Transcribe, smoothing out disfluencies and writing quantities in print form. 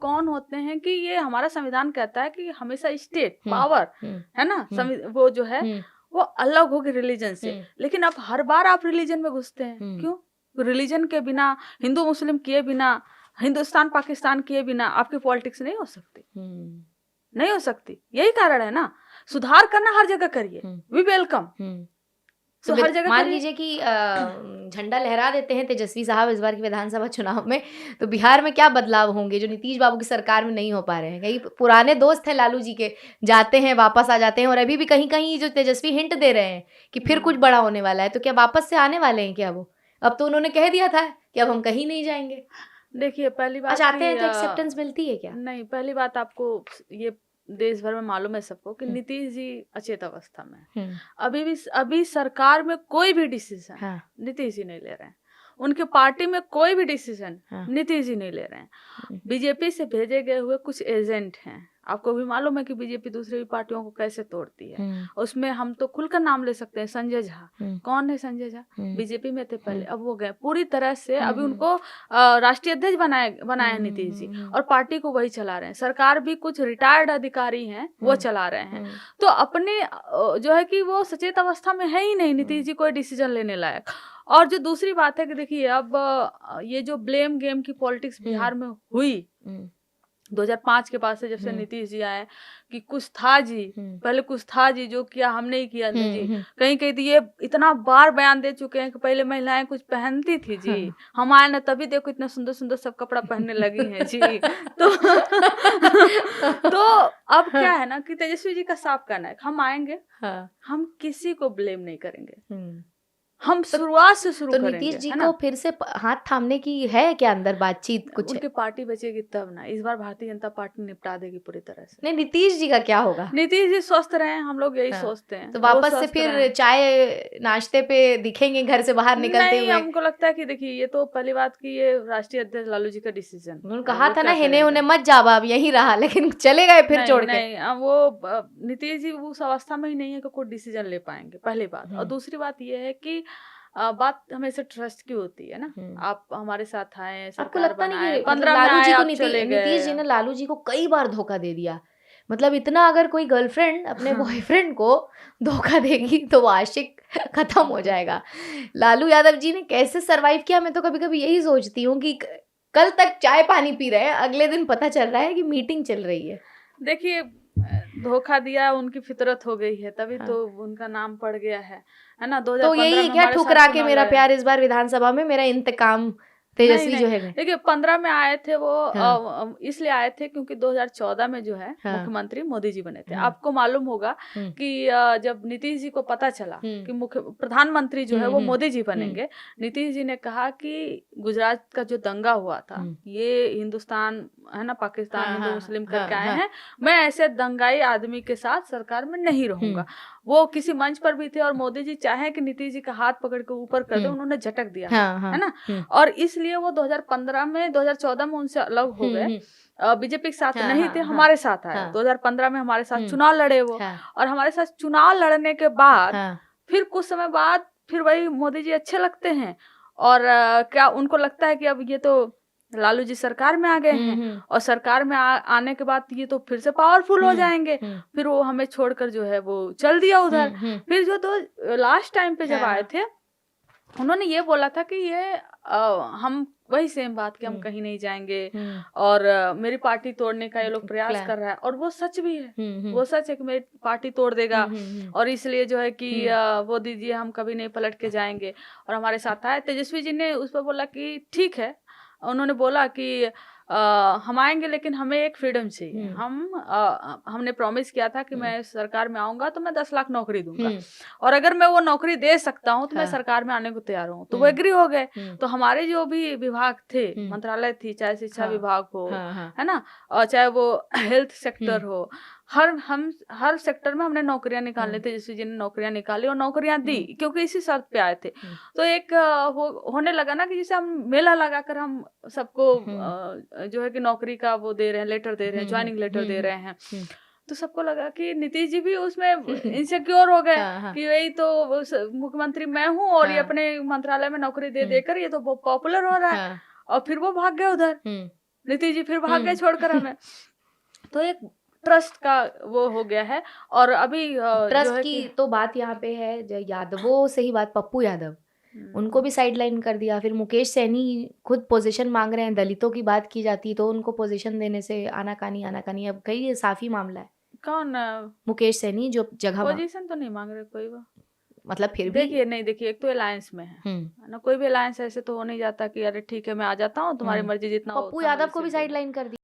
कौन होते हैं कि ये हमारा संविधान कहता है कि हमेशा स्टेट पावर है ना, वो जो है वो अलग होगी रिलीजन से, लेकिन अब हर बार आप रिलीजन में घुसते हैं क्यों? रिलीजन के बिना, हिंदू मुस्लिम किए बिना, हिंदुस्तान पाकिस्तान किए बिना आपकी पॉलिटिक्स नहीं हो सकती, नहीं हो सकती। यही कारण है ना, सुधार करना हर जगह करिए, वी वेलकम। तो हर जगह मान लीजिए कि झंडा लहरा देते हैं तेजस्वी साहब इस बार की विधानसभा चुनाव में, तो बिहार में क्या बदलाव होंगे जो नीतीश बाबू की सरकार में नहीं हो पा रहे हैं? कई पुराने दोस्त हैं लालू जी के, जाते हैं वापस आ जाते हैं, और अभी भी कहीं कहीं जो तेजस्वी हिंट दे रहे हैं कि फिर कुछ बड़ा होने वाला है, तो क्या वापस से आने वाले हैं क्या वो? अब तो उन्होंने कह दिया था कि अब हम कहीं नहीं जाएंगे। देखिए पहली बात, चाहते हैं तो एक्सेप्टेंस मिलती है क्या? नहीं, पहली बात आपको ये देश भर में मालूम है सबको कि नीतीश जी अचेत अवस्था में, अभी सरकार में कोई भी डिसीजन नीतीश जी नहीं ले रहे हैं, उनके पार्टी में कोई भी डिसीजन नीतीश जी नहीं ले रहे हैं। बीजेपी से भेजे गए हुए कुछ एजेंट हैं, आपको भी मालूम है कि बीजेपी दूसरी भी पार्टियों को कैसे तोड़ती है। उसमें हम तो खुलकर नाम ले सकते हैं, संजय झा। कौन है संजय झा? बीजेपी में थे पहले, अब वो गए पूरी तरह से, अभी उनको राष्ट्रीय अध्यक्ष बनाया नीतीश जी, और पार्टी को वही चला रहे हैं। सरकार भी कुछ रिटायर्ड अधिकारी हैं वो चला रहे हैं, तो अपने जो है कि वो सचेत अवस्था में है ही नहीं नीतीश जी कोई डिसीजन लेने लायक। और जो दूसरी बात है कि देखिए अब ये जो ब्लेम गेम की पॉलिटिक्स बिहार में हुई 2005 के बाद से, जब से नीतीश जी आए, कि कुछ था जी, पहले कुछ था जी, जो किया हमने ही किया था जी। कहीं कहीं तो ये इतना बार बयान दे चुके हैं कि पहले महिलाएं कुछ पहनती थी जी, हम आए ना तभी देखो इतना सुंदर सुंदर सब कपड़ा पहनने लगी हैं जी। तो अब क्या है ना कि तेजस्वी जी का साफ कहना है, हम आएंगे, हम किसी को ब्लेम नहीं करेंगे, हम शुरुआत से शुरू करेंगे। नीतीश जी को फिर से हाथ थामने की है क्या अंदर बातचीत? कुछ उनकी पार्टी बचेगी तब ना, इस बार भारतीय जनता पार्टी निपटा देगी पूरी तरह से। नहीं, नीतीश जी का क्या होगा? नीतीश जी स्वस्थ रहे, हम लोग यही सोचते हैं। तो वापस से फिर चाय नाश्ते पे दिखेंगे घर से बाहर निकलते हुए? हमको लगता है कि देखिए, ये तो पहली बात की ये राष्ट्रीय अध्यक्ष लालू जी का डिसीजन, उन्होंने कहा था ना हेने उन्हें मत जावा, अब यहीं रहा, लेकिन चले गए फिर छोड़ के। नहीं, वो नीतीश जी उस अवस्था में ही नहीं है कि कोई डिसीजन ले पाएंगे, पहली बात। और दूसरी बात ये है कि बात हमेशा ट्रस्ट की होती है ना, आप हमारे साथ आए, आपको लगता नहीं कि 15 लालू जी को नीतीश जी ने लालू जी को कई बार धोखा दे दिया? मतलब इतना अगर कोई गर्लफ्रेंड अपने बॉयफ्रेंड को धोखा देगी तो वो आशिक खत्म हो जाएगा। लालू यादव जी ने कैसे सरवाइव किया, मैं तो कभी कभी यही सोचती हूँ कि कल तक चाय पानी पी रहे हैं, अगले दिन पता चल रहा है कि मीटिंग चल रही है। देखिए, धोखा दिया उनकी फितरत हो गई है, तभी तो उनका नाम पड़ गया है ना। 2015 तो यही क्या ठुकरा के मेरा प्यार इस बार विधानसभा में मेरा इंतकाम तेजस्वी जो है? देखिए 15 में आए थे वो, इसलिए आए थे क्योंकि 2014 में जो है मुख्यमंत्री मोदी जी बने थे। आपको मालूम होगा कि जब नीतीश जी को पता चला कि प्रधानमंत्री जो है वो मोदी जी बनेंगे, नीतीश जी ने कहा कि गुजरात का जो दंगा हुआ था, ये हिंदुस्तान है ना, पाकिस्तान हिंदू मुस्लिम करके आए हैं, मैं ऐसे दंगाई आदमी के साथ सरकार में नहीं रहूंगा। वो किसी मंच पर भी थे और मोदी जी चाहे कि नीतीश जी का हाथ पकड़ के ऊपर कर दे, उन्होंने झटक दिया है ना। और इसलिए वो 2015 में 2014 में उनसे अलग हो गए, बीजेपी के साथ नहीं थे, हमारे साथ आए। 2015 में हमारे साथ चुनाव लड़े वो, और हमारे साथ चुनाव लड़ने के बाद फिर कुछ समय बाद फिर वही मोदी जी अच्छे लगते हैं, और क्या उनको लगता है कि अब ये तो लालू जी सरकार में आ गए हैं, और सरकार में आने के बाद ये तो फिर से पावरफुल हो जाएंगे, फिर वो हमें छोड़कर जो है वो चल दिया उधर। फिर जो तो लास्ट टाइम पे जब आए थे, उन्होंने ये बोला था कि ये हम वही सेम बात कि हम कहीं नहीं जाएंगे, और मेरी पार्टी तोड़ने का ये लोग प्रयास कर रहा है, और वो सच भी है, वो सच है कि मेरी पार्टी तोड़ देगा, और इसलिए जो है कि वो दीजिए हम कभी नहीं पलट के जाएंगे, और हमारे साथ आए। तेजस्वी जी ने उस पर बोला कि ठीक है, उन्होंने बोला कि हम आएंगे लेकिन हमें एक फ्रीडम चाहिए। हमने प्रॉमिस किया था कि मैं सरकार में आऊंगा तो मैं 10 लाख नौकरी दूंगा, और अगर मैं वो नौकरी दे सकता हूँ तो मैं सरकार में आने को तैयार हूँ। तो वो एग्री हो गए। तो हमारे जो भी विभाग थे, मंत्रालय थी, चाहे शिक्षा विभाग हो, है ना, और चाहे वो हेल्थ सेक्टर हो, हर सेक्टर में हमने नौकरियां निकालने थे, जैसे जिन्हें नौकरियां निकाली और नौकरियां दी, क्योंकि इसी शर्त पे आए थे। तो एक होने लगा ना कि जैसे हम मेला लगाकर हम सबको जो है कि नौकरी का वो दे रहे हैं, लेटर दे रहे हैं, ज्वाइनिंग लेटर दे रहे हैं, तो सबको लगा कि नीतीश जी भी उसमें इनसिक्योर हो गए कि यही तो मुख्यमंत्री मैं हूँ, और ये अपने मंत्रालय में नौकरी दे देकर ये तो पॉपुलर हो रहा है, और फिर वो भाग गए उधर। नीतीश जी फिर भाग गए छोड़कर हमें। तो एक ट्रस्ट का वो हो गया है। और अभी ट्रस्ट की तो बात यहाँ पे है, जो यादवों से ही बात, पप्पू यादव उनको भी साइडलाइन कर दिया। फिर मुकेश सैनी खुद पोजीशन मांग रहे हैं, दलितों की बात की जाती तो उनको पोजीशन देने से आनाकानी। अब कई साफी मामला है। कौन? मुकेश सैनी जो जगह पोजीशन तो नहीं मांग रहे कोई, वो मतलब फिर भी देखिए एक तो अलायंस में है ना, कोई भी अलायंस ऐसे तो हो नहीं जाता कि अरे ठीक है मैं आ जाता हूँ, तुम्हारी मर्जी जितना पप्पू यादव को भी साइडलाइन कर दिया।